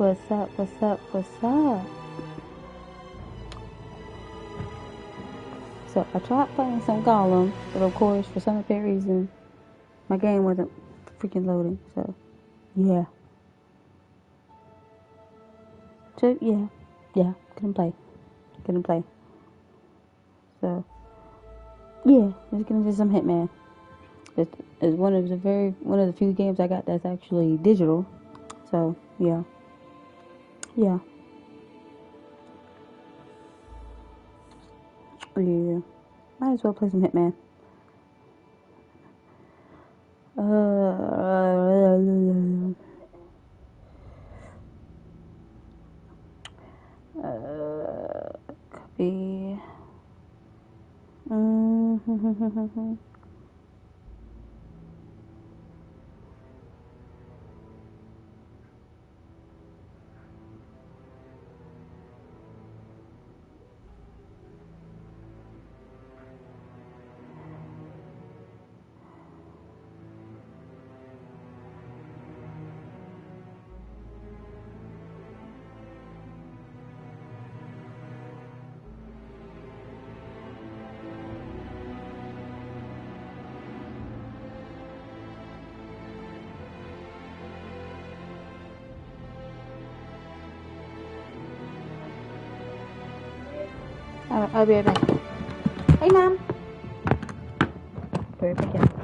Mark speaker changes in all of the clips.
Speaker 1: What's up? What's up? What's up? So I tried playing some Gollum, but of course, for some apparent reason, my game wasn't freaking loading. So, yeah. So yeah, couldn't play. So, yeah, just gonna do some Hitman. It's one of the few games I got that's actually digital. So yeah. Might as well play some Hitman. Copy. I'll be right back. Hey, Mom. Be right back. Yeah.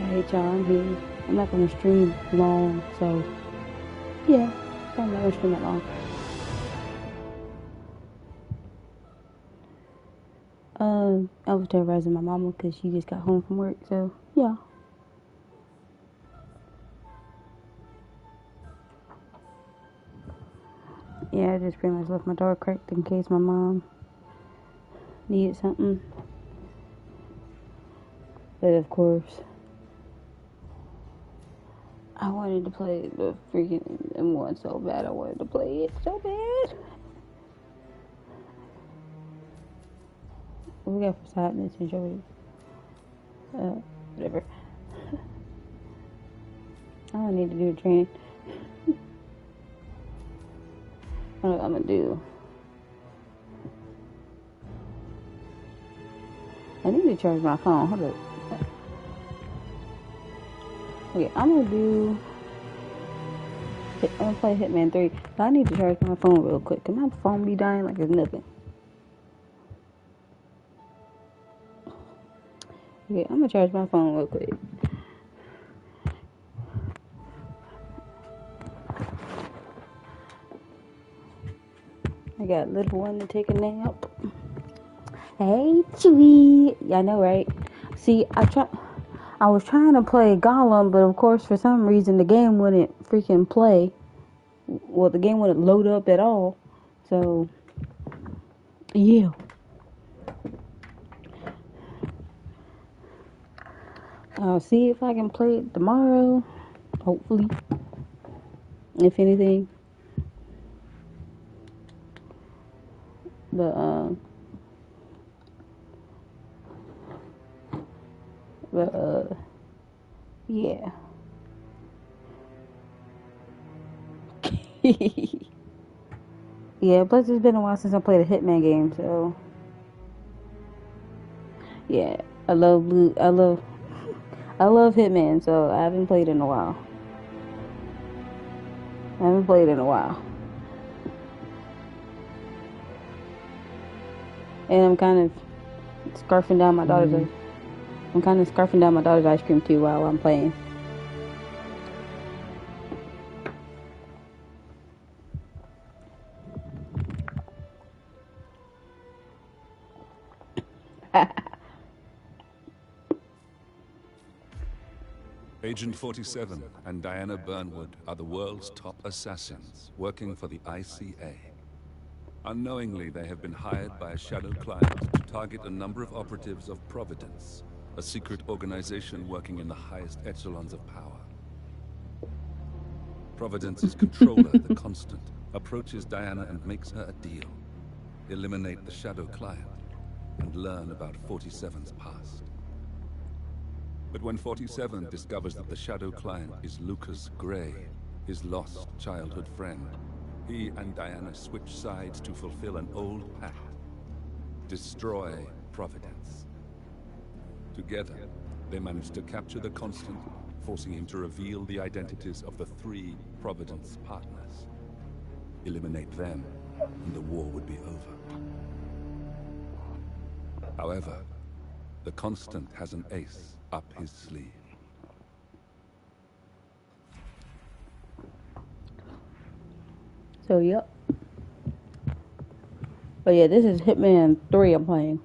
Speaker 1: Alright, y'all, I'm here. I'm not gonna stream long, so yeah, I'm not gonna stream that long. I was terrorizing my mama because she just got home from work, so yeah. Yeah, I just pretty much left my door cracked in case my mom needed something. But of course, I wanted to play the freaking M1 so bad. I wanted to play it so bad. What we got for sadness and joy? Whatever. I don't need to do a training. I don't know what I'm gonna do. I need to charge my phone. Hold up. Okay, I'm gonna play Hitman 3. But I need to charge my phone real quick. Cause my phone be dying like it's nothing. Okay, I'm gonna charge my phone real quick. I got little one to take a nap. Hey, Chewie. Yeah, I know, right? See, I was trying to play Gollum, but of course, for some reason, the game wouldn't freaking play. Well, the game wouldn't load up at all. So, yeah. I'll see if I can play it tomorrow. Hopefully. If anything. But, yeah. Yeah, plus it's been a while since I played a Hitman game, so. Yeah, I love Hitman, so I haven't played in a while. And I'm kind of scarfing down my daughter's ice cream too while I'm playing.
Speaker 2: Agent 47 and Diana Burnwood are the world's top assassins working for the ICA. Unknowingly, they have been hired by a shadow client to target a number of operatives of Providence, a secret organization working in the highest echelons of power. Providence's controller, the Constant, approaches Diana and makes her a deal. Eliminate the shadow client and learn about 47's past. But when 47 discovers that the shadow client is Lucas Gray, his lost childhood friend, he and Diana switch sides to fulfill an old pact. Destroy Providence. Together, they manage to capture the Constant, forcing him to reveal the identities of the 3 Providence partners. Eliminate them, and the war would be over. However, the Constant has an ace up his sleeve.
Speaker 1: So, yep. But yeah, this is Hitman 3 I'm playing.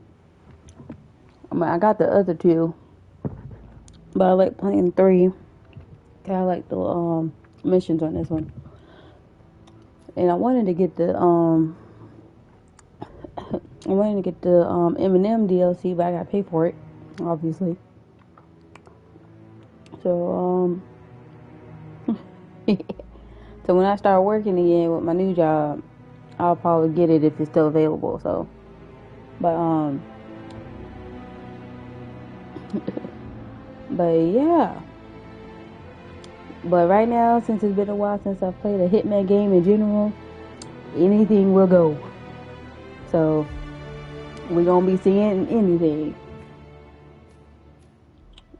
Speaker 1: I mean, I got the other 2, but I like playing 3. I like the missions on this one. And I wanted to get the Eminem DLC, but I gotta pay for it, obviously. So so when I start working again with my new job, I'll probably get it if it's still available. So, but But yeah. But right now, since it's been a while since I've played a Hitman game in general, anything will go. So we're gonna be seeing anything.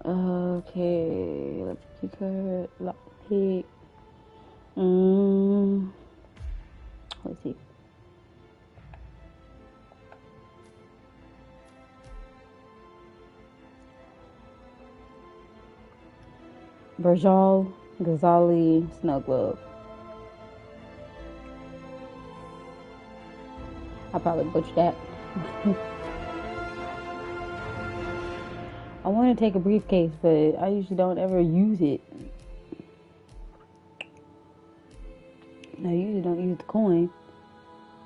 Speaker 1: Okay, let's pick her lockpick. Let's see. Berjal, Ghazali, Snow Globe. I probably butchered that. I want to take a briefcase, but I usually don't ever use it. I usually don't use the coin.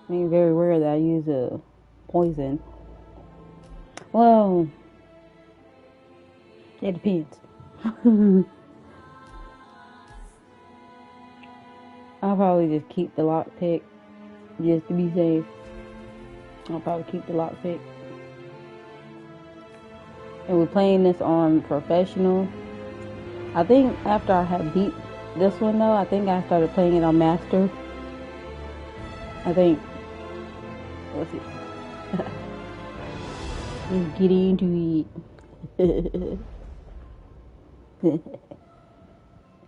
Speaker 1: I mean, very rare that I use a poison. Well, it depends. I'll probably just keep the lockpick just to be safe. I'll probably keep the lockpick. And we're playing this on professional. I think after I had beat this one though, I think I started playing it on master. I think. Let's see. Let's get into it.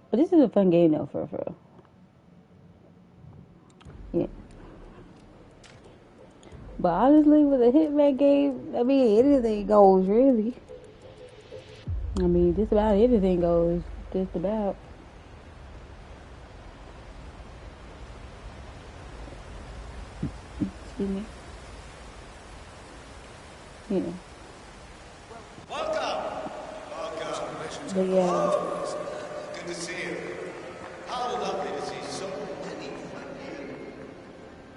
Speaker 1: But this is a fun game though, for real. Yeah. But honestly, with a Hitman game, I mean, anything goes, really. I mean, just about anything goes. Just about. Excuse me. Yeah.
Speaker 3: Welcome.
Speaker 1: But yeah.
Speaker 3: Good to see you. How lovely to see so many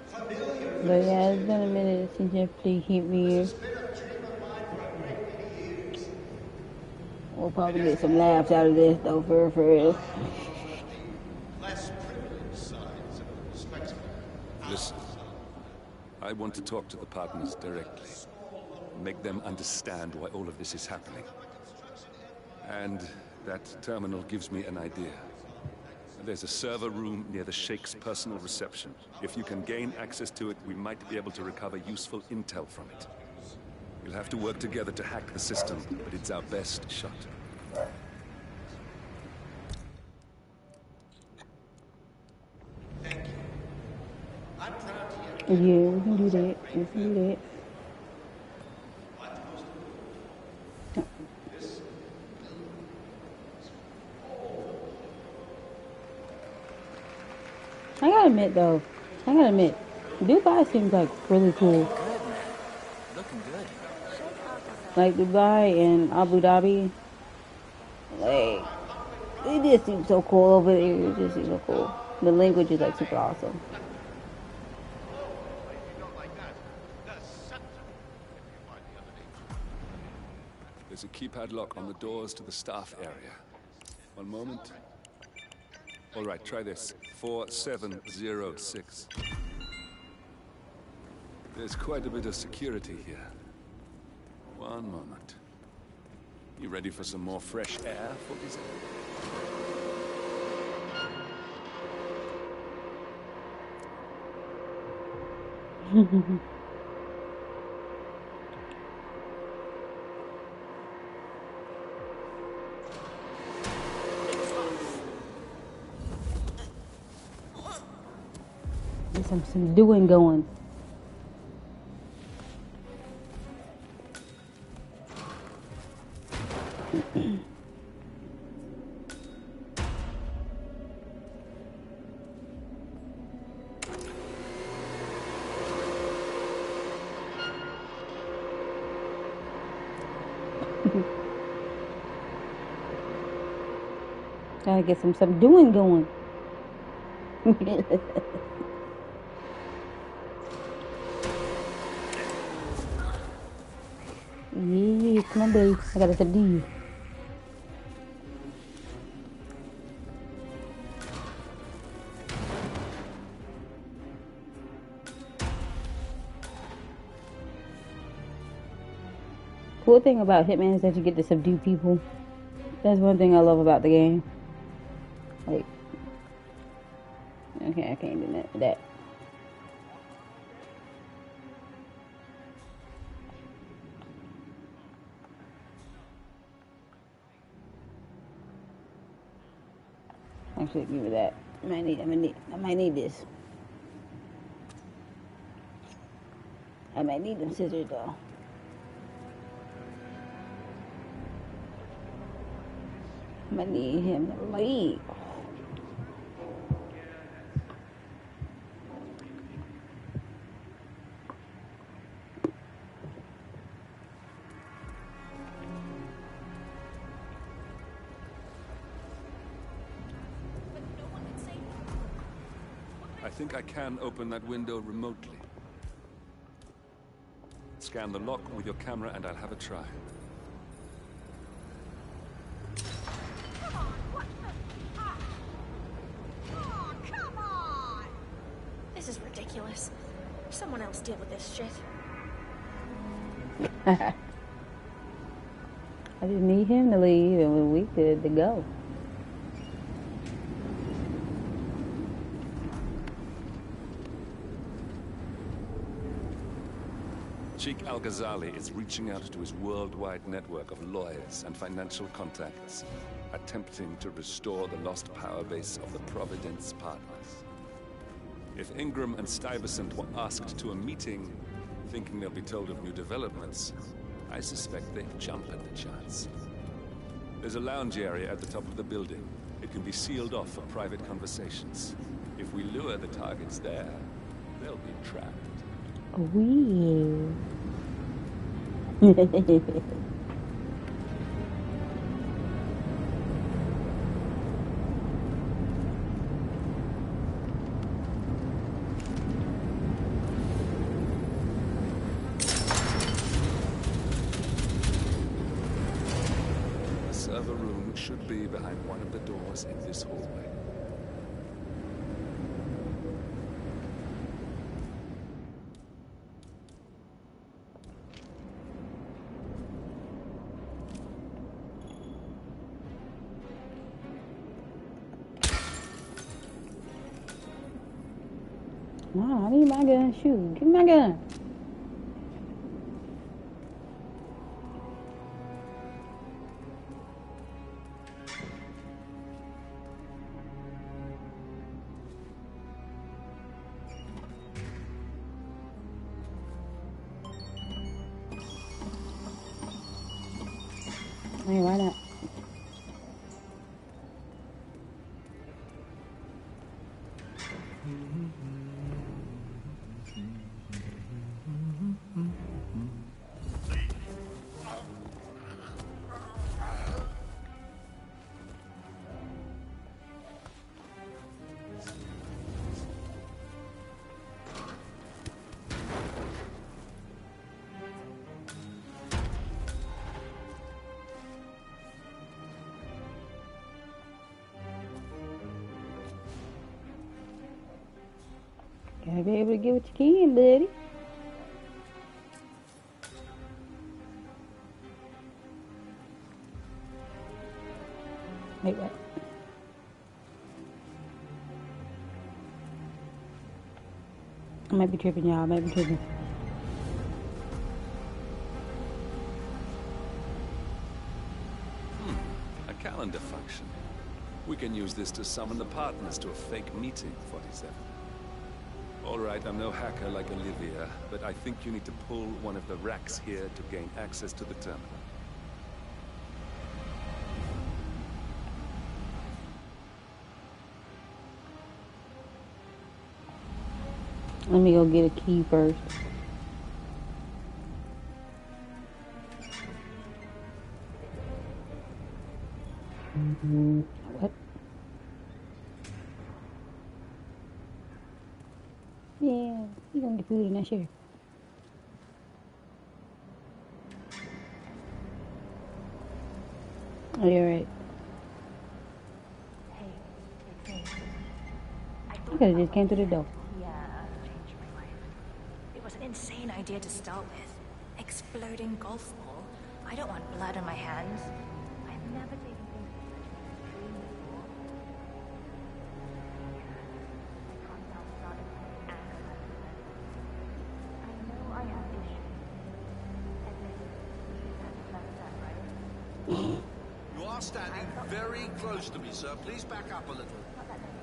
Speaker 3: familiar.
Speaker 1: But yeah, it's been a minute since you hit me here. We'll probably get some laughs out of this though, for real.
Speaker 3: Less privileged sides of spectacle.
Speaker 2: Listen, I want to talk to the partners directly. Make them understand why all of this is happening. And that terminal gives me an idea. There's a server room near the Sheikh's personal reception. If you can gain access to it, we might be able to recover useful intel from it. We'll have to work together to hack the system, but it's our best shot.
Speaker 3: Thank you. I'm proud to hear.
Speaker 1: Yeah, we can do that. We can do that. I gotta admit though, Dubai seems like really cool.
Speaker 4: Looking good.
Speaker 1: Like Dubai and Abu Dhabi, like it just seems so cool over there. It just seems so cool. The language is like super awesome.
Speaker 2: There's a keypad lock on the doors to the staff area. One moment. All right, try this. 4706. There's quite a bit of security here. One moment. You ready for some more fresh air, 47?
Speaker 1: There's some doing going. Gotta get some doing going. Yeah, come on, babe. I gotta subdue you. Cool thing about Hitman is that you get to subdue people. That's one thing I love about the game. Like, okay, I can't do that. Actually, give me that. I might need this. I might need them scissors though. I might need him to leave.
Speaker 2: I think I can open that window remotely. Scan the lock with your camera and I'll have a try.
Speaker 5: Come on, what the? Oh, come on! This is ridiculous. Someone else deal with this shit.
Speaker 1: I just need him to leave and we good to go.
Speaker 2: Sheikh Al-Ghazali is reaching out to his worldwide network of lawyers and financial contacts, attempting to restore the lost power base of the Providence Partners. If Ingram and Stuyvesant were asked to a meeting, thinking they'll be told of new developments, I suspect they'd jump at the chance. There's a lounge area at the top of the building. It can be sealed off for private conversations. If we lure the targets there, they'll be trapped.
Speaker 1: Weird.
Speaker 2: The server room should be behind one of the doors in this hallway.
Speaker 1: Nah, I need my gun. Shoot, give me my gun. Hey, why not? Gotta be able to get what you can, buddy. Wait, what? I might be tripping, y'all. I might be tripping.
Speaker 2: A calendar function. We can use this to summon the partners to a fake meeting, 47. All right, I'm no hacker like Olivia, but I think you need to pull one of the racks here to gain access to the terminal.
Speaker 1: Let me go get a key first. What? Yeah, you gonna get food in that share. Oh, you're right.
Speaker 5: Hey, it's me. I
Speaker 1: You could've just came through the door.
Speaker 5: Yeah, changed my life. It was an insane idea to start with. Exploding golf ball. I don't want blood on my hands. I've never taken things extreme before. I can't help starting to anger like this. I know I have issues. Admit, that's that, right?
Speaker 3: You are standing very close to me, sir. Please back up a little.
Speaker 5: Not that many.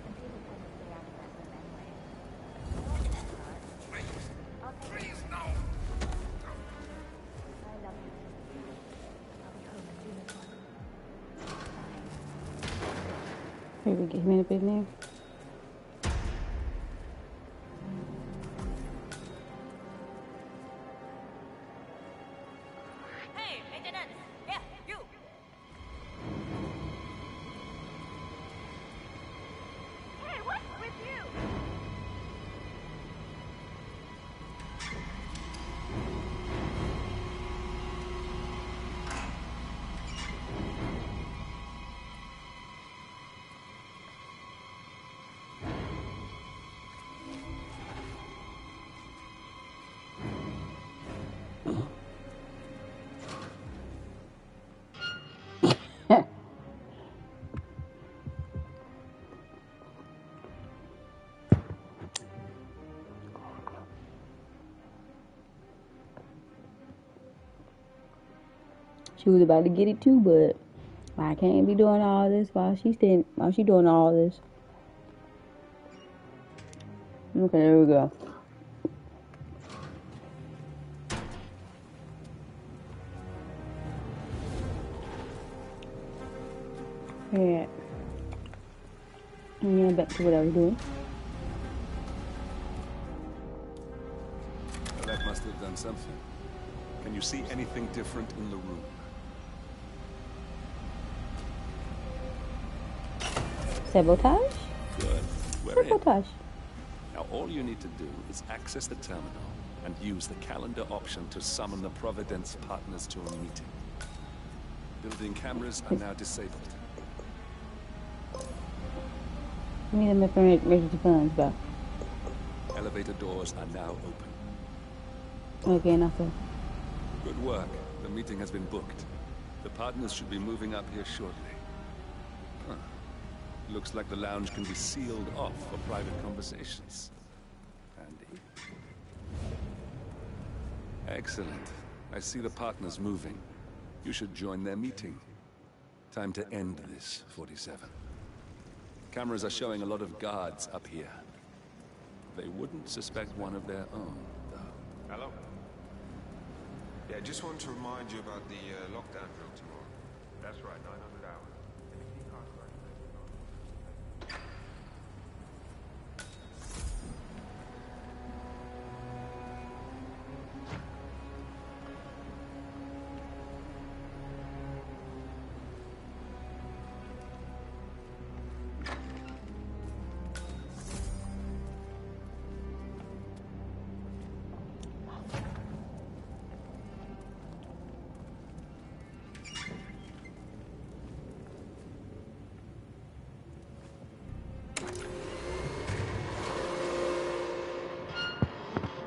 Speaker 5: And people tend to stay out of that room anyway.
Speaker 3: Please, no.
Speaker 5: I love you. I'll be home as soon as possible.
Speaker 1: Here we get him in a bit now.
Speaker 5: Hey, maintenance! Yeah, you! Hey, what's with you?
Speaker 1: She was about to get it too, but I can't be doing all this while she doing all this. Okay, there we go. Yeah. Yeah, back to what I was doing.
Speaker 2: Well, that must have done something. Can you see anything different in the room?
Speaker 1: Sabotage?
Speaker 2: Good. We're in.
Speaker 1: Sabotage.
Speaker 2: Now all you need to do is access the terminal and use the calendar option to summon the Providence partners to a meeting. Building cameras are now disabled.
Speaker 1: We need them for emergency funds, bro.
Speaker 2: Elevator doors are now open.
Speaker 1: Okay, enough of.
Speaker 2: Good work. The meeting has been booked. The partners should be moving up here shortly. Huh. Looks like the lounge can be sealed off for private conversations. Handy. Excellent. I see the partners moving. You should join their meeting. Time to end this, 47. Cameras are showing a lot of guards up here. They wouldn't suspect one of their own, though.
Speaker 6: Hello? Yeah, just want to remind you about the lockdown drill tomorrow. That's right, 900 hours.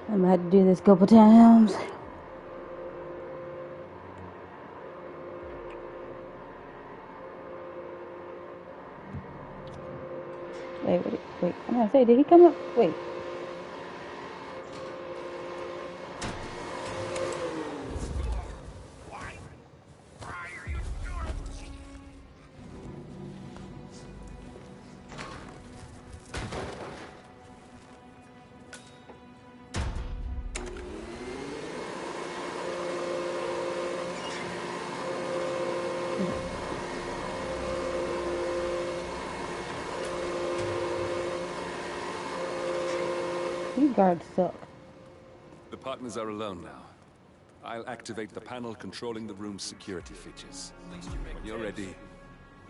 Speaker 1: I'm gonna have to do this a couple times. Wait. I'm gonna say, did he come up? Wait. These guards suck.
Speaker 2: The partners are alone now. I'll activate the panel controlling the room's security features. When you're ready,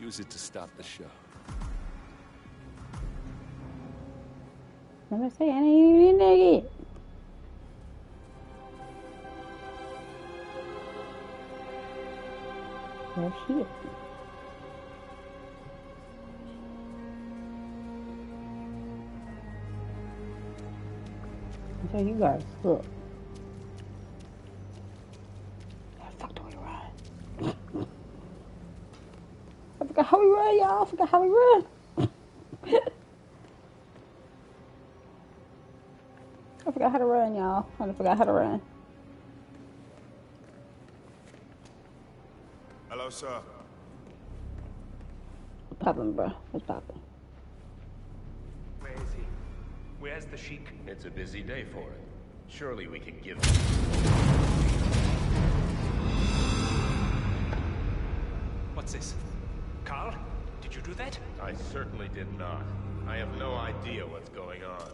Speaker 2: use it to start the show.
Speaker 1: I'm gonna say, I ain't even in there yet. Oh shit. So you guys suck. how we run, y'all. I forgot how we run. I forgot how to run, y'all. I forgot how to run.
Speaker 3: Hello, sir.
Speaker 1: What's poppin', bro? What's poppin'?
Speaker 7: Where is he? Where's the Sheik?
Speaker 8: It's a busy day for it. Surely we can give
Speaker 7: What's this? Carl? Did you do that?
Speaker 8: I certainly did not. I have no idea what's going on.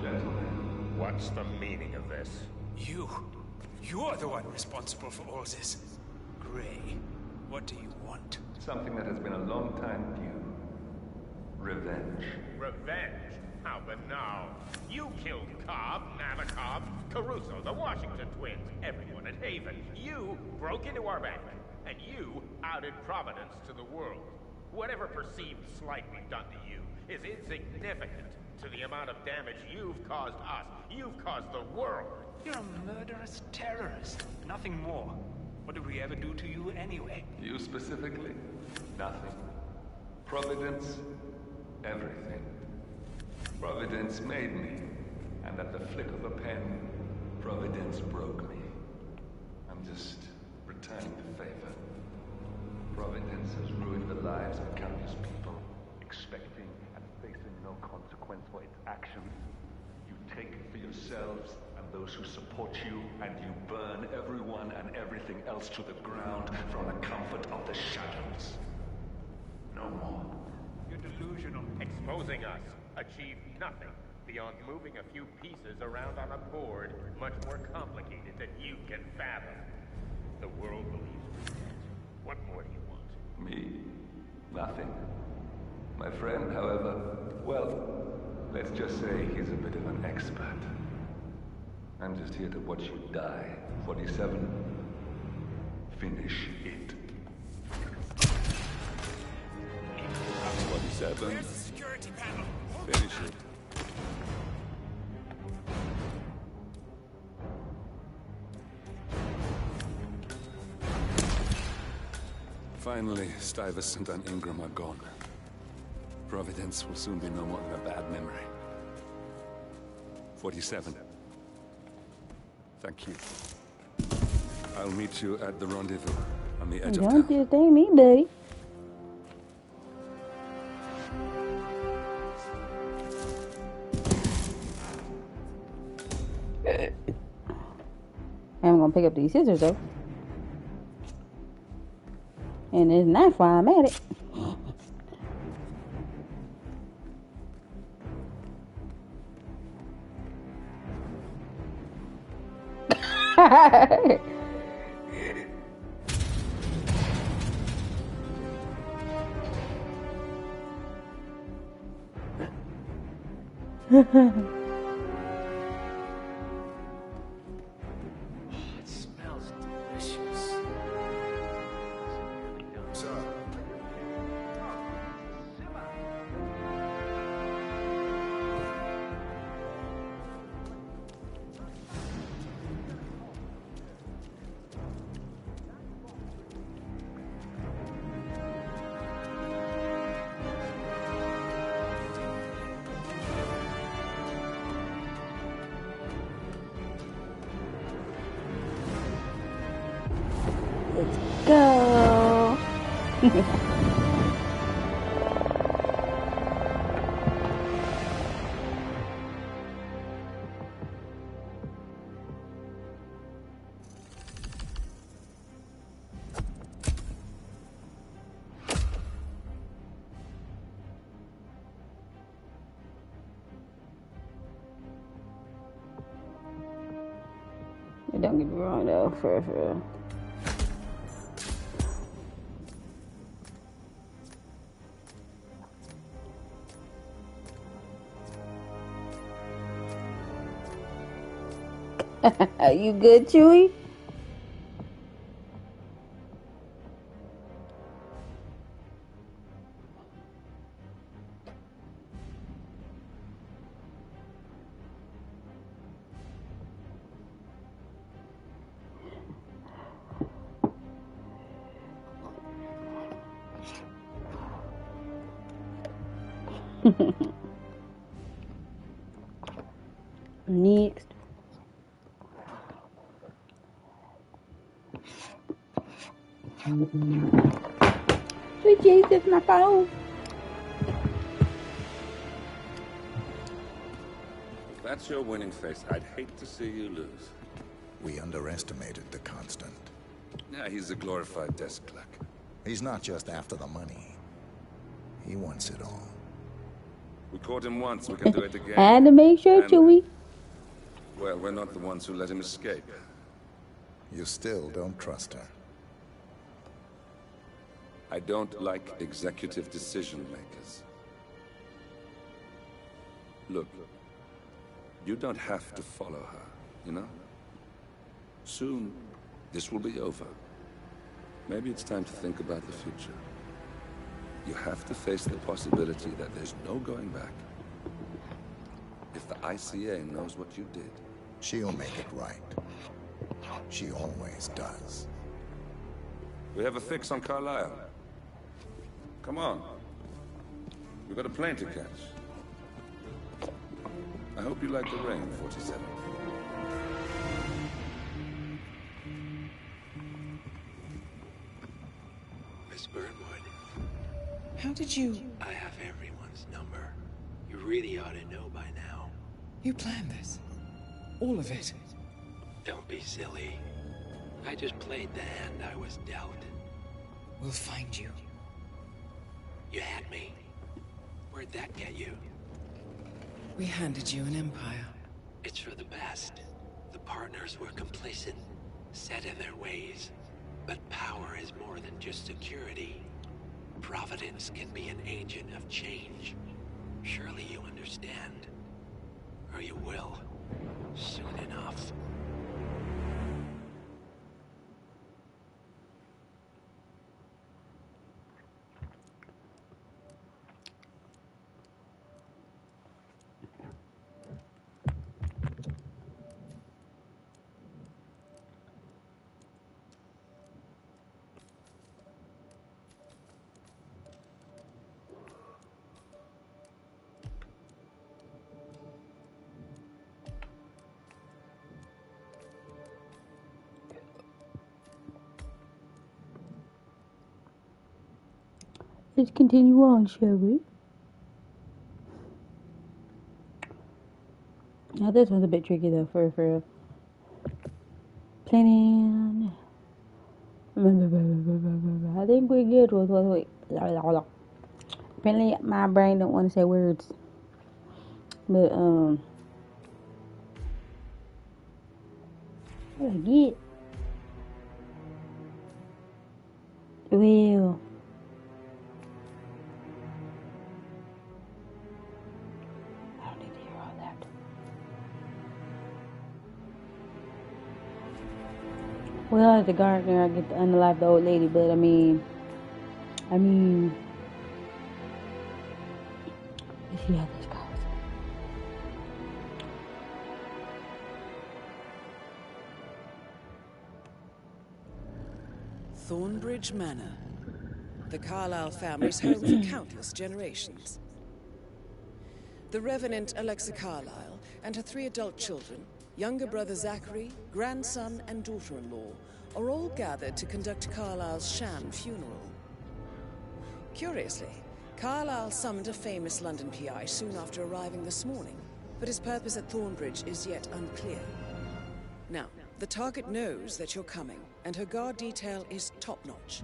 Speaker 3: Gentlemen.
Speaker 8: What's the meaning of this?
Speaker 7: You're the one responsible for all this. Gray, what do you want?
Speaker 2: Something that has been a long time due. Revenge.
Speaker 8: Revenge? How banal. You killed Cobb, Navikov, Caruso, the Washington twins, everyone at Haven. You broke into our bank, and you outed Providence to the world. Whatever perceived slight we've done to you is insignificant to the amount of damage you've caused us. You've caused the world.
Speaker 7: You're a murderous terrorist. Nothing more. What did we ever do to you anyway?
Speaker 2: You specifically? Nothing. Providence? Everything. Providence made me, and at the flick of a pen, Providence broke me. I'm just returning the favor. Providence has ruined the lives of countless people, expecting and facing no consequence for its actions. You take for yourselves and those who support you, and you burn everyone and everything else to the ground from the comfort of the shadows. No more.
Speaker 8: You're delusional. Exposing us achieved nothing beyond moving a few pieces around on a board much more complicated than you can fathom. The world believes we're dead. What more do you want?
Speaker 2: Me? Nothing. My friend, however, well, let's just say he's a bit of an expert. I'm just here to watch you die. 47. Finish it. 47.
Speaker 7: Where's the security panel?
Speaker 2: Finish it. Finally, Stuyvesant and Ingram are gone. Providence will soon be no more than a bad memory. 47. Thank you. I'll meet you at the rendezvous on the edge of
Speaker 1: Don't
Speaker 2: town.
Speaker 1: just ain't me, buddy. I'm gonna pick up these scissors though. And this knife while I'm at it.
Speaker 7: It smells delicious.
Speaker 3: Sir.
Speaker 1: Let's go. Don't get me wrong though, for real. You good, Chewy? Next. Sweet Jesus, my phone.
Speaker 2: If that's your winning face, I'd hate to see you lose.
Speaker 9: We underestimated the Constant.
Speaker 2: Yeah, he's a glorified desk clerk.
Speaker 9: He's not just after the money. He wants it all.
Speaker 2: We caught him once, we can do it again.
Speaker 1: Had to make sure,
Speaker 2: And,
Speaker 1: Chewie.
Speaker 2: well, we're not the ones who let him escape.
Speaker 9: You still don't trust her.
Speaker 2: I don't like executive decision makers. Look, you don't have to follow her, you know? Soon, this will be over. Maybe it's time to think about the future. You have to face the possibility that there's no going back. If the ICA knows what you did,
Speaker 9: She'll make it right. She always does.
Speaker 2: we have a fix on Carlisle. Come on. We've got a plane to catch. I hope you like the rain, 47.
Speaker 10: Miss Burnwood. How did you... I have everyone's number. You really ought to know by now.
Speaker 11: You planned this? All of it?
Speaker 10: Don't be silly. I just played the hand I was dealt.
Speaker 11: We'll find you.
Speaker 10: You had me. Where'd that get you?
Speaker 11: We handed you an empire.
Speaker 10: It's for the best. The partners were complacent, set in their ways. But power is more than just security. Providence can be an agent of change. Surely you understand. Or you will. Soon enough.
Speaker 1: Let's continue on, shall we? Now this one's a bit tricky though, for real. Planning. I think we're good. Wait. Apparently my brain don't want to say words. But what I get? Well, I don't need to hear all that. Well, as a gardener, I get to unalive the old lady, but I mean, let's see how this goes.
Speaker 11: Thornbridge Manor. The Carlisle family's home for countless generations. The Revenant Alexa Carlisle and her 3 adult children, younger brother Zachary, grandson and daughter-in-law, are all gathered to conduct Carlisle's sham funeral. Curiously, Carlisle summoned a famous London PI soon after arriving this morning, but his purpose at Thornbridge is yet unclear. Now, the target knows that you're coming, and her guard detail is top-notch.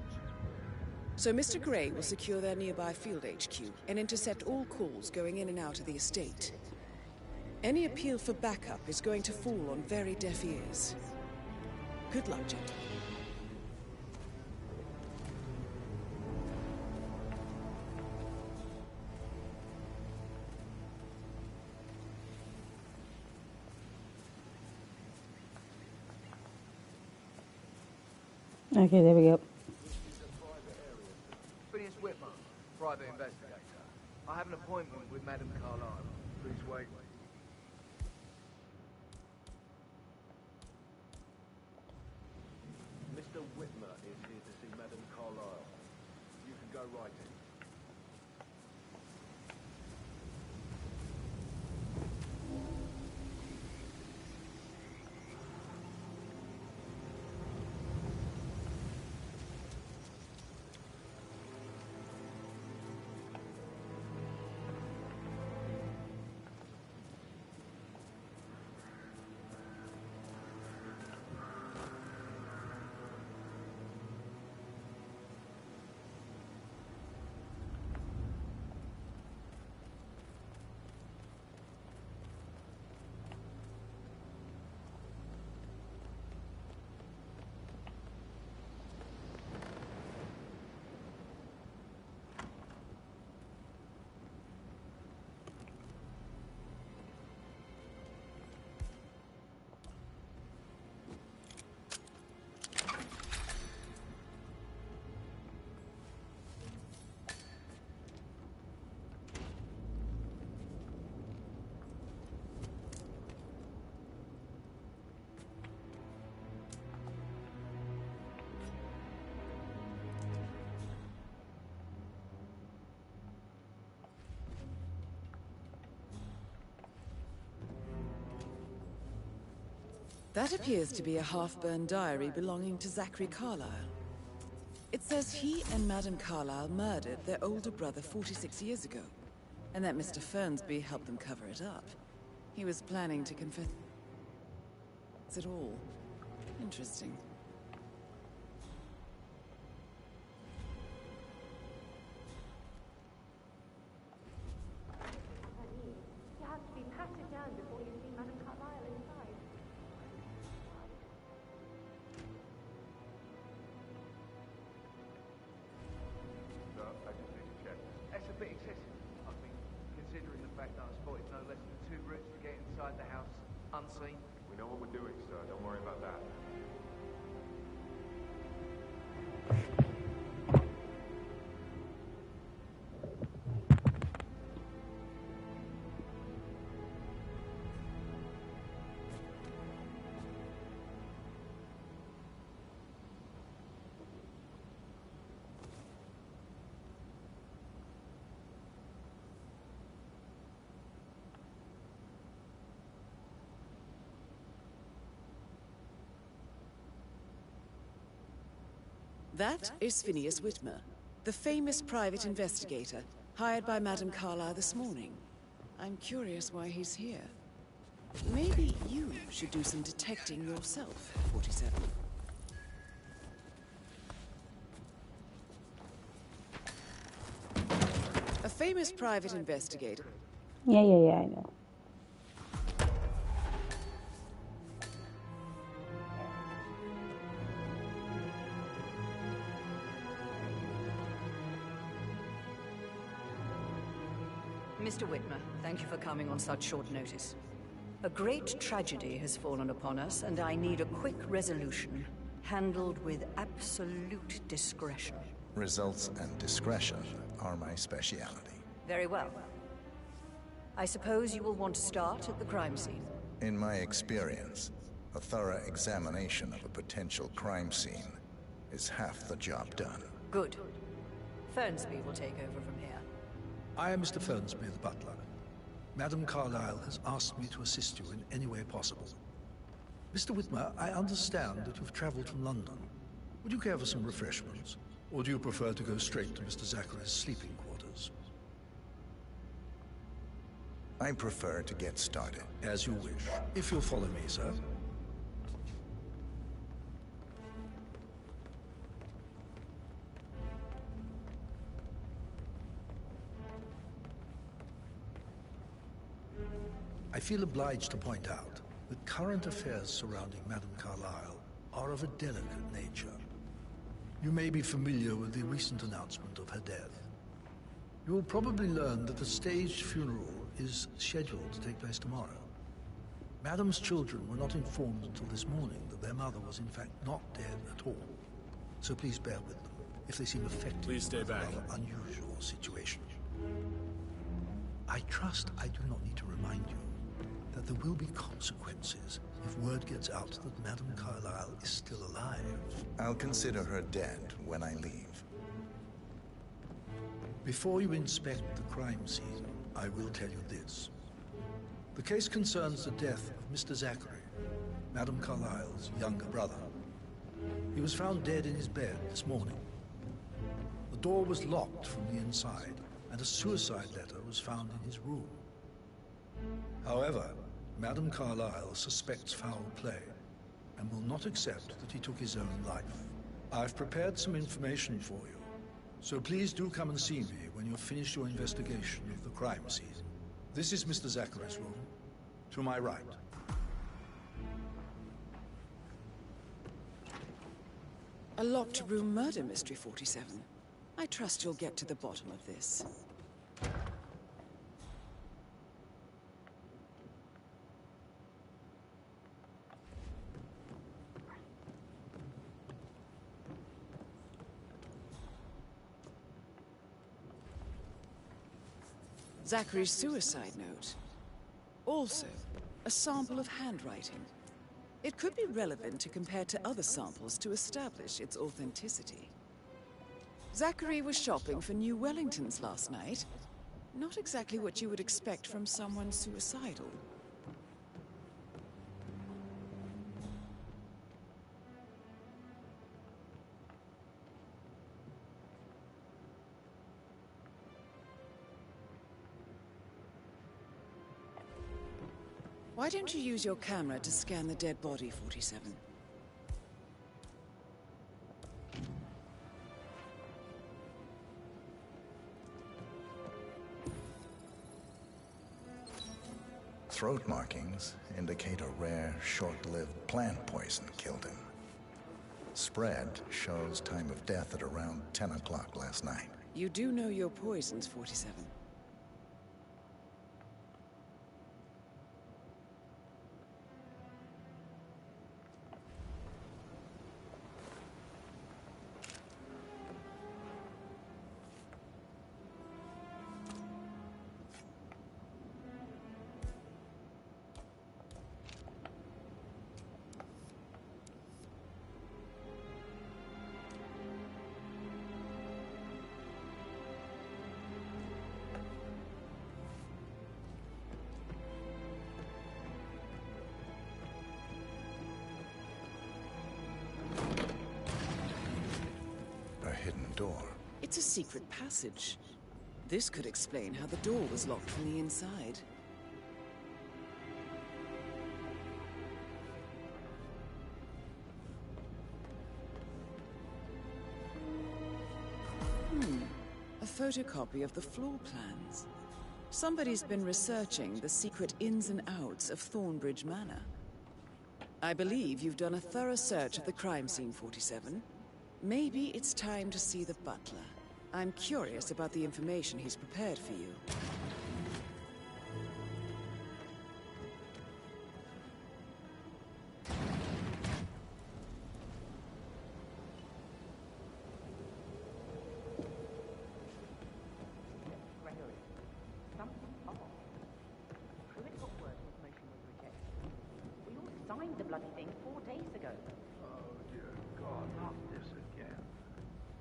Speaker 11: So Mr. Gray will secure their nearby field HQ and intercept all calls going in and out of the estate. Any appeal for backup is going to fall on very deaf ears. Good luck, gentlemen.
Speaker 1: Okay, there we go.
Speaker 12: Phineas Whitman, private investigator. I have an appointment with Madame Carlisle. Please wait. Mr. Whitmer is here to see Madame Carlisle. You can go right in.
Speaker 11: That appears to be a half-burned diary belonging to Zachary Carlyle. It says he and Madame Carlyle murdered their older brother 46 years ago, and that Mr. Fernsby helped them cover it up. He was planning to confess it all. Interesting.
Speaker 5: You have to be patted down before you see Madame Carlyle inside.
Speaker 12: I just need to check. That's a bit excessive, I think, considering the fact that I spotted no less than 2 routes to get inside the house unseen.
Speaker 6: We know what we're doing, sir. Don't worry about that.
Speaker 11: That is Phineas Whitmer, the famous private investigator hired by Madame Carlyle this morning. I'm curious why he's here. Maybe you should do some detecting yourself, 47. A famous private investigator.
Speaker 1: Yeah, I know.
Speaker 13: Mr. Whitmer, thank you for coming on such short notice. A great tragedy has fallen upon us, and I need a quick resolution, handled with absolute discretion.
Speaker 9: Results and discretion are my speciality.
Speaker 13: Very well. I suppose you will want to start at the crime scene.
Speaker 9: In my experience, a thorough examination of a potential crime scene is half the job done.
Speaker 13: Good. Fernsby will take over from here.
Speaker 14: I am Mr. Fernsby, the butler. Madame Carlyle has asked me to assist you in any way possible. Mr. Whitmer, I understand that you've traveled from London. Would you care for some refreshments? Or do you prefer to go straight to Mr. Zachary's sleeping quarters?
Speaker 9: I prefer to get started.
Speaker 14: As you wish. If you'll follow me, sir. I feel obliged to point out that current affairs surrounding Madame Carlyle are of a delicate nature. You may be familiar with the recent announcement of her death. You will probably learn that a staged funeral is scheduled to take place tomorrow. Madame's children were not informed until this morning that their mother was in fact not dead at all. So please bear with them if they seem affected.
Speaker 15: Please stay back.
Speaker 14: By the unusual situation. I trust I do not need to remind you that there will be consequences if word gets out that Madame Carlyle is still alive.
Speaker 9: I'll consider her dead when I leave.
Speaker 14: Before you inspect the crime scene, I will tell you this. The case concerns the death of Mr. Zachary, Madame Carlyle's younger brother. He was found dead in his bed this morning. The door was locked from the inside, and a suicide letter was found in his room. However, Madame Carlyle suspects foul play and will not accept that he took his own life. I've prepared some information for you, so please do come and see me when you've finished your investigation of the crime scene. This is Mr. Zachary's room, to my right.
Speaker 11: A locked room murder mystery, 47. I trust you'll get to the bottom of this. Zachary's suicide note. Also, a sample of handwriting. It could be relevant to compare to other samples to establish its authenticity. Zachary was shopping for new Wellingtons last night. Not exactly what you would expect from someone suicidal. Why don't you use your camera to scan the dead body, 47?
Speaker 9: Throat markings indicate a rare, short-lived plant poison killed him. Spread shows time of death at around 10 o'clock last night.
Speaker 11: You do know your poisons, 47.
Speaker 9: Door.
Speaker 11: It's a secret passage. This could explain how the door was locked from the inside. A photocopy of the floor plans. Somebody's been researching the secret ins and outs of Thornbridge Manor. I believe you've done a thorough search of the crime scene, 47. Maybe it's time to see the butler. I'm curious about the information he's prepared for you.
Speaker 15: We all signed the bloody thing 4 days ago.
Speaker 12: Oh dear God, not this again.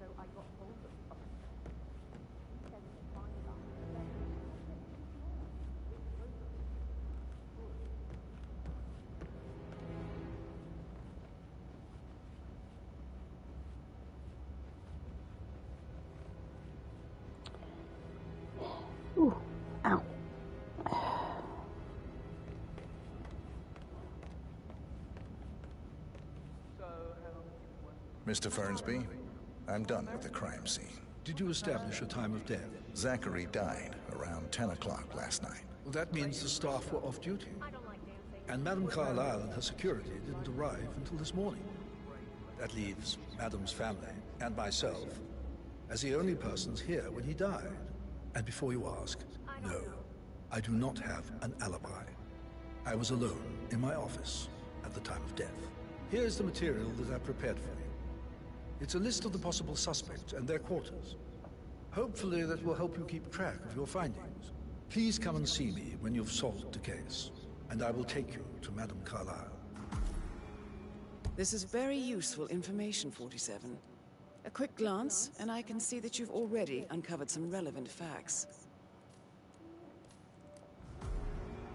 Speaker 15: So I got hold of He said to find us.
Speaker 1: Ooh, ow.
Speaker 9: Mr. Fernsby, I'm done with the crime scene.
Speaker 14: Did you establish a time of death?
Speaker 9: Zachary died around 10 o'clock last night.
Speaker 14: Well, that means the staff were off duty. And Madame Carlyle and her security didn't arrive until this morning. That leaves Madame's family and myself as the only persons here when he died. And before you ask, no, I do not have an alibi. I was alone in my office at the time of death. Here's the material that I prepared for you. It's a list of the possible suspects and their quarters. Hopefully that will help you keep track of your findings. Please come and see me when you've solved the case, and I will take you to Madame Carlyle.
Speaker 11: This is very useful information, 47. A quick glance, and I can see that you've already uncovered some relevant facts.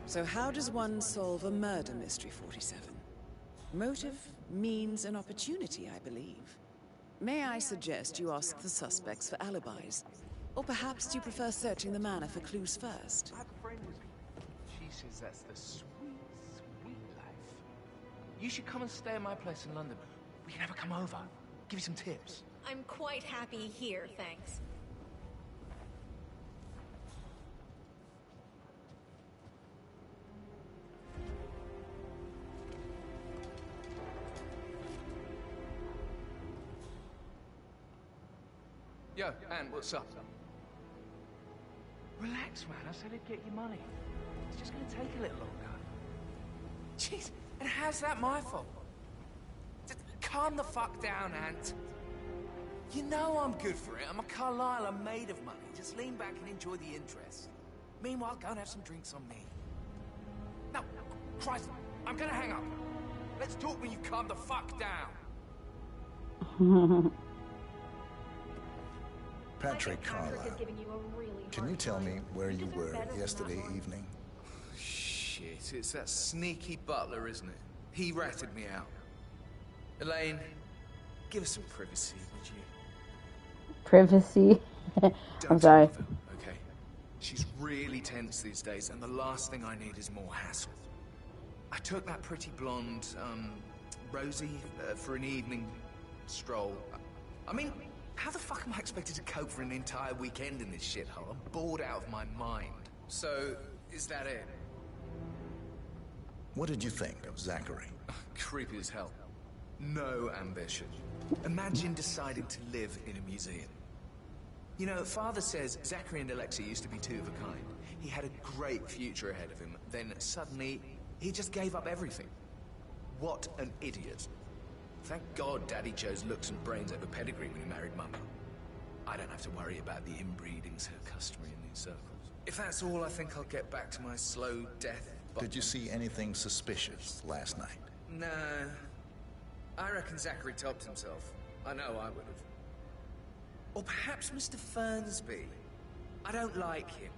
Speaker 11: So how does one solve a murder mystery, 47? Motive, means, and opportunity, I believe. May I suggest you ask the suspects for alibis? Or perhaps do you prefer searching the manor for clues first?
Speaker 12: I have a friend who's... She says that's the sweet, sweet life. You should come and stay at my place in London. We can have her come over. Give you some tips.
Speaker 16: I'm quite happy here, thanks.
Speaker 12: Yo, Anne, what's up? Relax, man. I said I'd get you money. It's just gonna take a little longer. Jeez, and how's that my fault? Just calm the fuck down, Ant. You know I'm good for it. I'm a Carlyle. I'm made of money. Just lean back and enjoy the interest. Meanwhile, go and have some drinks on me. No, Christ, I'm gonna hang up. Let's talk when you calm the fuck down.
Speaker 9: Patrick Carlyle, can you tell me where you were yesterday evening?
Speaker 12: Shit, it's that sneaky butler, isn't it? He ratted me out. Elaine, give us some privacy, would you?
Speaker 1: Privacy? I'm sorry.
Speaker 12: Her, okay? She's really tense these days, and the last thing I need is more hassle. I took that pretty blonde, Rosie, for an evening stroll. I mean, how the fuck am I expected to cope for an entire weekend in this shithole? I'm bored out of my mind. So, is that it?
Speaker 9: What did you think of Zachary?
Speaker 12: Creepy as hell. No ambition. Imagine deciding to live in a museum. You know, Father says Zachary and Alexia used to be two of a kind. He had a great future ahead of him. Then suddenly, he just gave up everything. What an idiot. Thank God Daddy chose looks and brains over pedigree when he married Mama. I don't have to worry about the inbreeding so customary in these circles. If that's all, I think I'll get back to my slow death.
Speaker 9: Did you see anything suspicious last night?
Speaker 12: No. I reckon Zachary topped himself. I know I would have. Or perhaps Mr. Fernsby. I don't like him.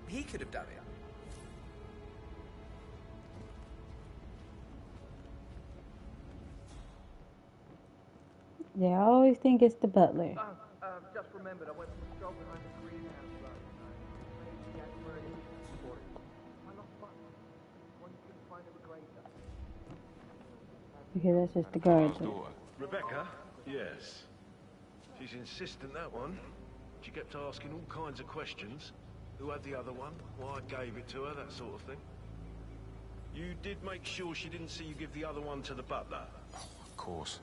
Speaker 12: He could have done it.
Speaker 1: Yeah, I always think it's the butler.
Speaker 17: Just remembered, I went for a stroll behind the greenhouse last night. Maybe that's where it is. I lost one. One you couldn't find at the grader.
Speaker 1: Okay, that's just the guards.
Speaker 18: Rebecca? Yes. She's insistent, that one. She kept asking all kinds of questions. Who had the other one? Why I gave it to her, that sort of thing. You did make sure she didn't see you give the other one to the butler?
Speaker 6: Oh, of course.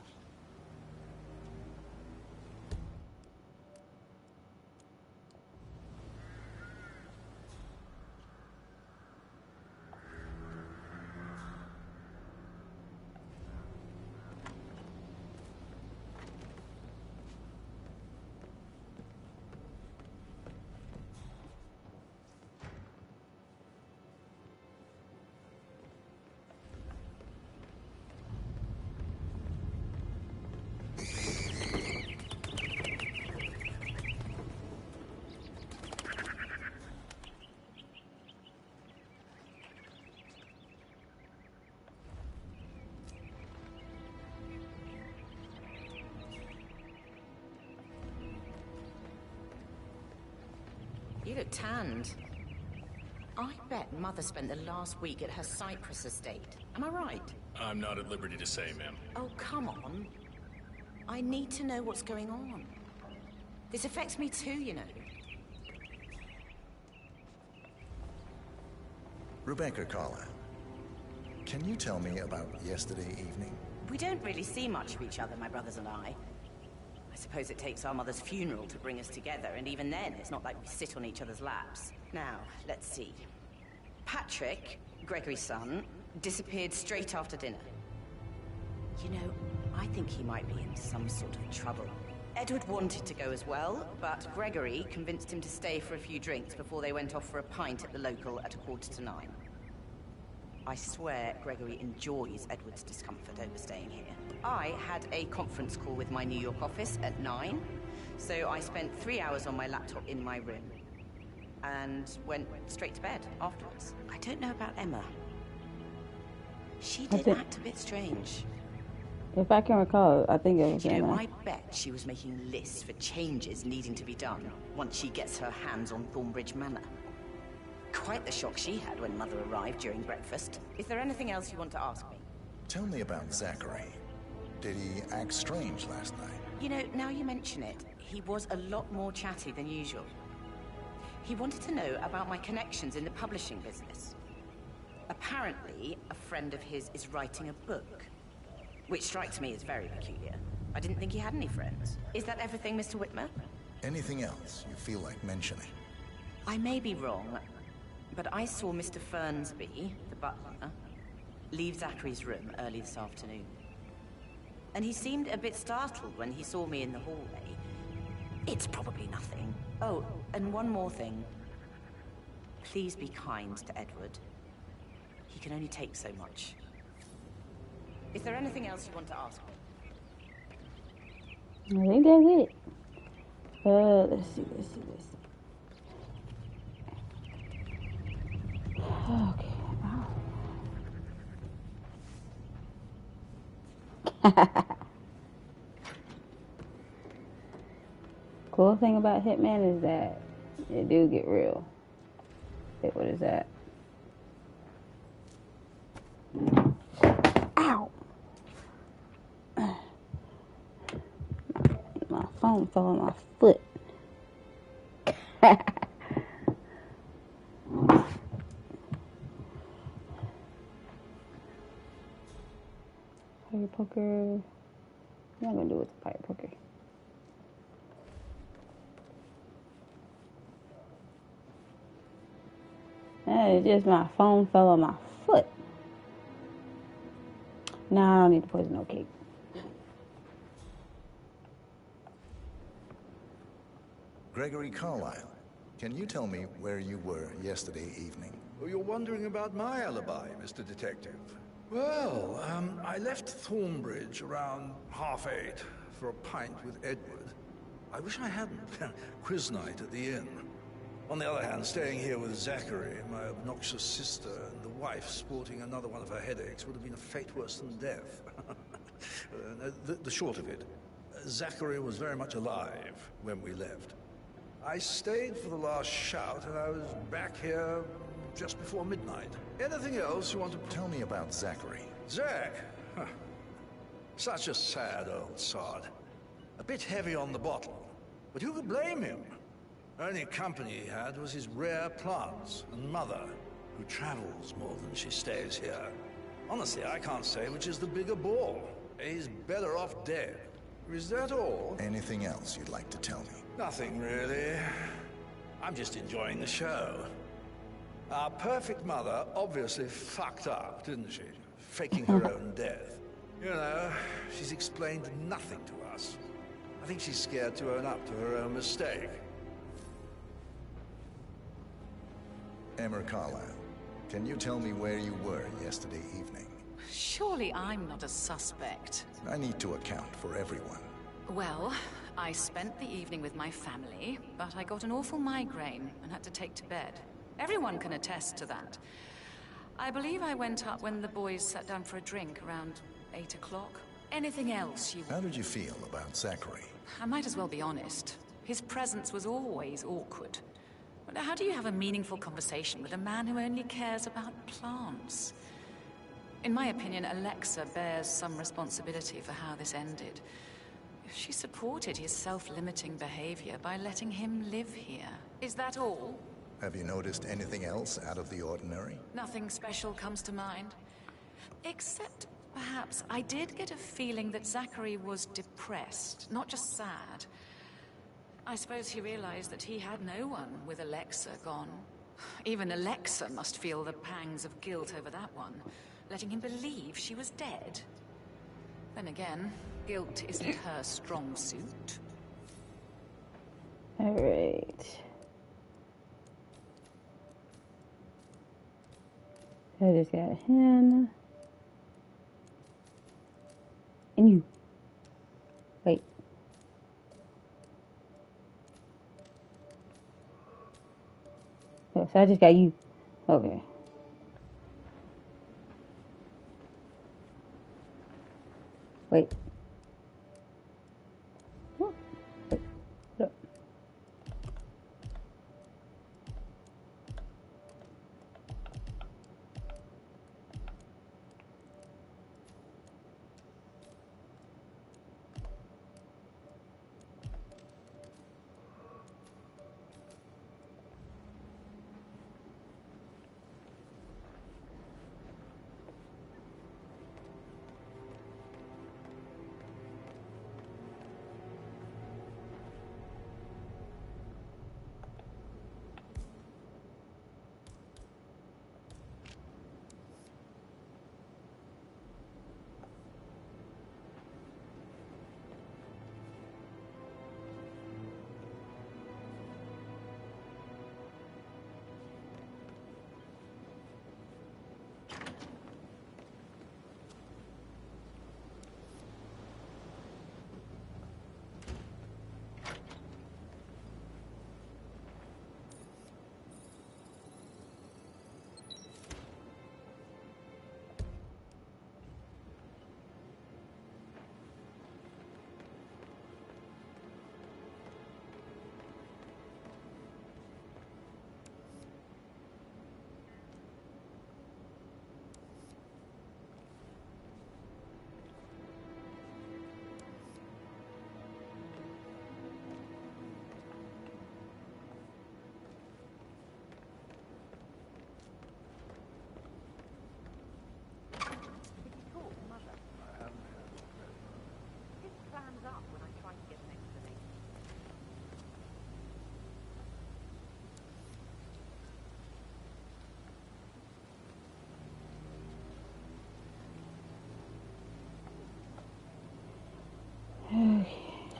Speaker 19: You look tanned. I bet Mother spent the last week at her Cyprus estate. Am I right?
Speaker 20: I'm not at liberty to say, ma'am.
Speaker 19: Oh, come on. I need to know what's going on. This affects me too, you know.
Speaker 9: Rebecca Carlyle, can you tell me about yesterday evening?
Speaker 19: We don't really see much of each other, my brothers and I. I suppose it takes our mother's funeral to bring us together, and even then, it's not like we sit on each other's laps. Now, let's see. Patrick, Gregory's son, disappeared straight after dinner. You know, I think he might be in some sort of trouble. Edward wanted to go as well, but Gregory convinced him to stay for a few drinks before they went off for a pint at the local at 8:45. I swear Gregory enjoys Edward's discomfort over staying here. I had a conference call with my New York office at 9, so I spent 3 hours on my laptop in my room and went straight to bed afterwards. I don't know about Emma. She did act a bit strange.
Speaker 1: If I can recall, I think it was
Speaker 19: You know,
Speaker 1: Emma.
Speaker 19: I bet she was making lists for changes needing to be done once she gets her hands on Thornbridge Manor. Quite the shock she had when Mother arrived during breakfast. Is there anything else you want to ask me?
Speaker 9: Tell me about Zachary. Did he act strange last night?
Speaker 19: You know, now you mention it, he was a lot more chatty than usual. He wanted to know about my connections in the publishing business. Apparently, a friend of his is writing a book, which strikes me as very peculiar. I didn't think he had any friends. Is that everything, Mr. Whitmer?
Speaker 9: Anything else you feel like mentioning?
Speaker 19: I may be wrong, but I saw Mr. Fernsby, the butler, leave Zachary's room early this afternoon. And he seemed a bit startled when he saw me in the hallway. It's probably nothing. Oh, and one more thing. Please be kind to Edward. He can only take so much. Is there anything else you want to ask me?
Speaker 1: I think that's it. Let's see. Okay. Cool thing about Hitman is that it do get real. Wait, what is that? my phone fell on my foot. Pirate poker. What am I gonna do with the pirate poker? It's just my phone fell on my foot. Nah, I don't need to poison no cake.
Speaker 9: Gregory Carlyle, can you tell me where you were yesterday evening?
Speaker 14: Oh, you're wondering about my alibi, Mr. Detective. Well, I left Thornbridge around 8:30 for a pint with Edward. I wish I hadn't. Quiz night at the inn. On the other hand, staying here with Zachary, my obnoxious sister, and the wife sporting another one of her headaches would have been a fate worse than death. The short of it, Zachary was very much alive when we left. I stayed for the last shout, and I was back here just before midnight. Anything else you want to...
Speaker 9: Tell me about Zachary.
Speaker 14: Zach? Huh. Such a sad old sod. A bit heavy on the bottle, but who could blame him? Only company he had was his rare plants and mother, who travels more than she stays here. Honestly, I can't say which is the bigger bore. He's better off dead. Is that all?
Speaker 9: Anything else you'd like to tell me?
Speaker 14: Nothing really. I'm just enjoying the show. Our perfect mother obviously fucked up, didn't she? Faking her own death. You know, she's explained nothing to us. I think she's scared to own up to her own mistake.
Speaker 9: Emma Carlyle, can you tell me where you were yesterday evening?
Speaker 21: Surely I'm not a suspect.
Speaker 9: I need to account for everyone.
Speaker 21: Well, I spent the evening with my family, but I got an awful migraine and had to take to bed. Everyone can attest to that. I believe I went up when the boys sat down for a drink around 8 o'clock. Anything else you...
Speaker 9: How did you feel about Zachary?
Speaker 21: I might as well be honest. His presence was always awkward. But how do you have a meaningful conversation with a man who only cares about plants? In my opinion, Alexa bears some responsibility for how this ended. She supported his self-limiting behavior by letting him live here. Is that all?
Speaker 9: Have you noticed anything else out of the ordinary?
Speaker 21: Nothing special comes to mind. Except, perhaps, I did get a feeling that Zachary was depressed, not just sad. I suppose he realized that he had no one with Alexa gone. Even Alexa must feel the pangs of guilt over that one, letting him believe she was dead. Then again, guilt isn't her strong suit.
Speaker 1: All right. I just got him. And you. Wait. Oh, so I just got you. Okay. Wait. What? Wait. Look.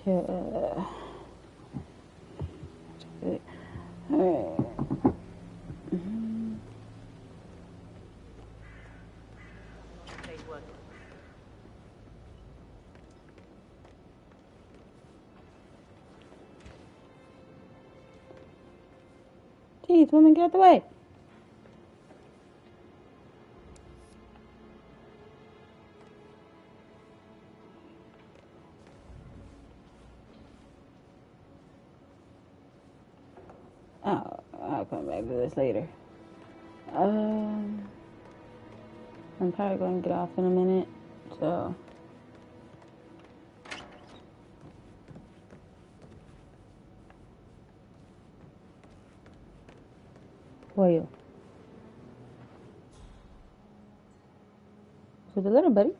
Speaker 1: Alright. Jeez, woman, get out the way. Oh, I'll come back to this later. I'm probably going to get off in a minute, so. Who are you? So the little buddy.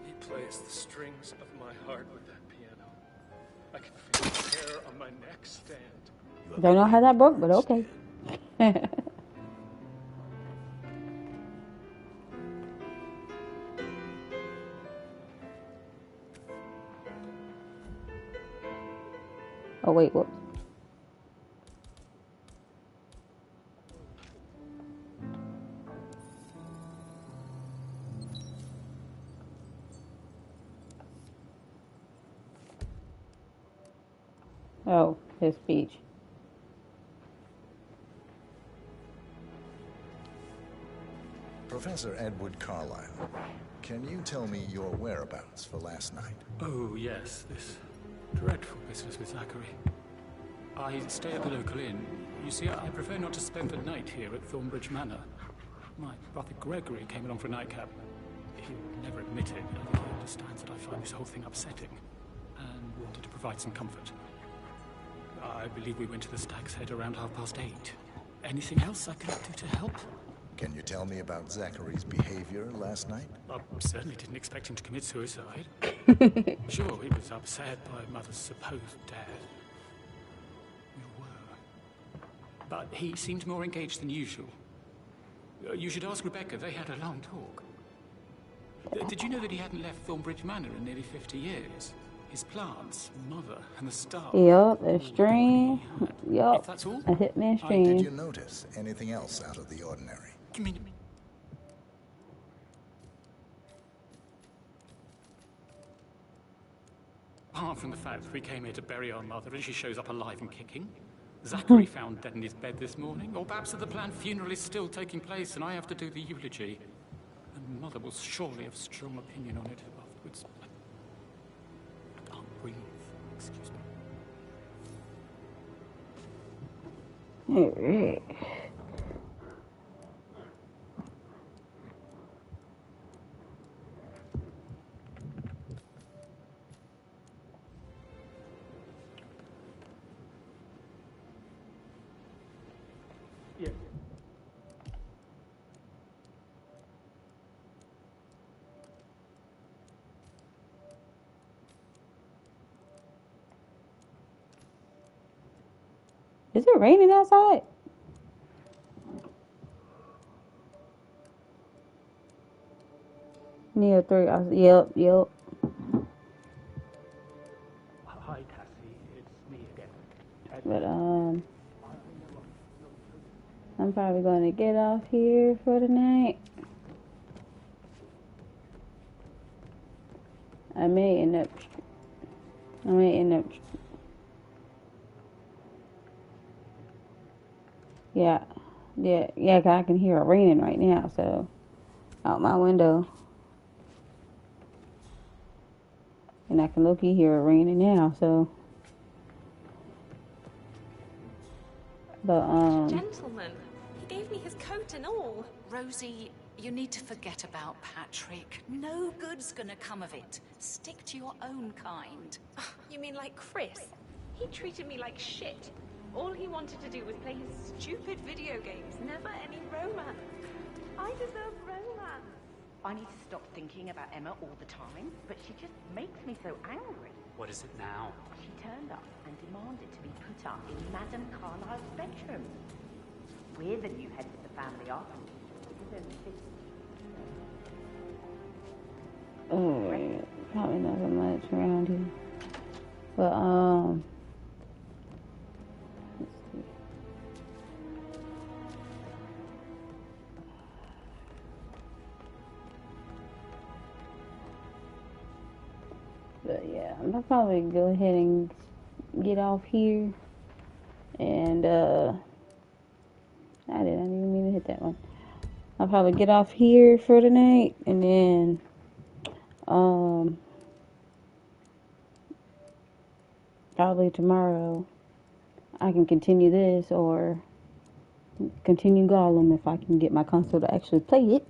Speaker 4: He plays the strings of my heart with that piano. I can feel the hair on my neck stand.
Speaker 1: Don't know how that broke, but okay. Oh wait, whoops. Oh, his speech.
Speaker 9: Professor Edward Carlyle, can you tell me your whereabouts for last night?
Speaker 4: Oh, yes, this dreadful business with Zachary. I stay at the local inn. You see, I prefer not to spend the night here at Thornbridge Manor. My brother Gregory came along for a nightcap. He would never admit it, but I think he understands that I find this whole thing upsetting and wanted to provide some comfort. I believe we went to the Stag's Head around 8:30. Anything else I could do to help?
Speaker 9: Can you tell me about Zachary's behavior last night?
Speaker 4: I certainly didn't expect him to commit suicide. Sure, he was upset by Mother's supposed death. We were. But he seemed more engaged than usual. You should ask Rebecca. They had a long talk. Did you know that he hadn't left Thornbridge Manor in nearly 50 years? His plants, Mother, and the staff.
Speaker 1: Yup, a stream. Yup,
Speaker 4: that's all?
Speaker 1: a Hitman
Speaker 9: Did
Speaker 1: stream.
Speaker 9: you notice anything else out of the ordinary?
Speaker 4: You mean... Apart from the fact that we came here to bury our mother and she shows up alive and kicking. Zachary found dead in his bed this morning. Or perhaps that the planned funeral is still taking place and I have to do the eulogy. And Mother will surely have strong opinion on it afterwards. I can't breathe. Excuse me.
Speaker 1: Alright.
Speaker 4: Yeah.
Speaker 1: Is it raining outside? Near 3. Yep.
Speaker 4: Hi, Cassie. It's me again.
Speaker 1: But I'm probably going to get off here for the night. I may end up. Yeah, 'cause I can hear it raining right now, so out my window. And I can low-key hear it raining now, so. But,
Speaker 16: Gentleman, he gave me his coat and all.
Speaker 21: Rosie, you need to forget about Patrick. No good's gonna come of it. Stick to your own kind.
Speaker 16: You mean like Chris? He treated me like shit. All he wanted to do was play his stupid video games, never any romance. I deserve romance.
Speaker 19: I need to stop thinking about Emma all the time, but she just makes me so angry.
Speaker 8: What is it now?
Speaker 22: She turned up and demanded to be put up in Madame Carlyle's bedroom. We're the new heads of the family, aren't we?
Speaker 1: Probably not so much around here. But, let's see. But yeah, I'll probably go ahead and get off here. And, I didn't even mean to hit that one. I'll probably get off here for tonight, and then, probably tomorrow I can continue this or continue Gollum if I can get my console to actually play it.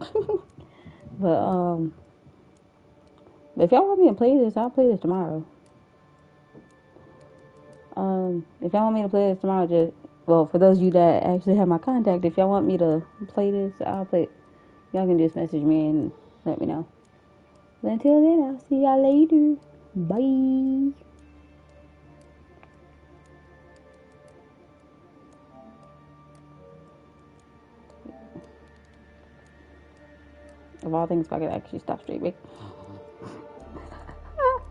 Speaker 1: But if y'all want me to play this, I'll play this tomorrow. If y'all want me to play this tomorrow, just, well, for those of you that actually have my contact, if y'all want me to play this, I'll play it. Y'all can just message me and let me know. But until then, I'll see y'all later. Bye. Of all things, if I could actually stop streaming.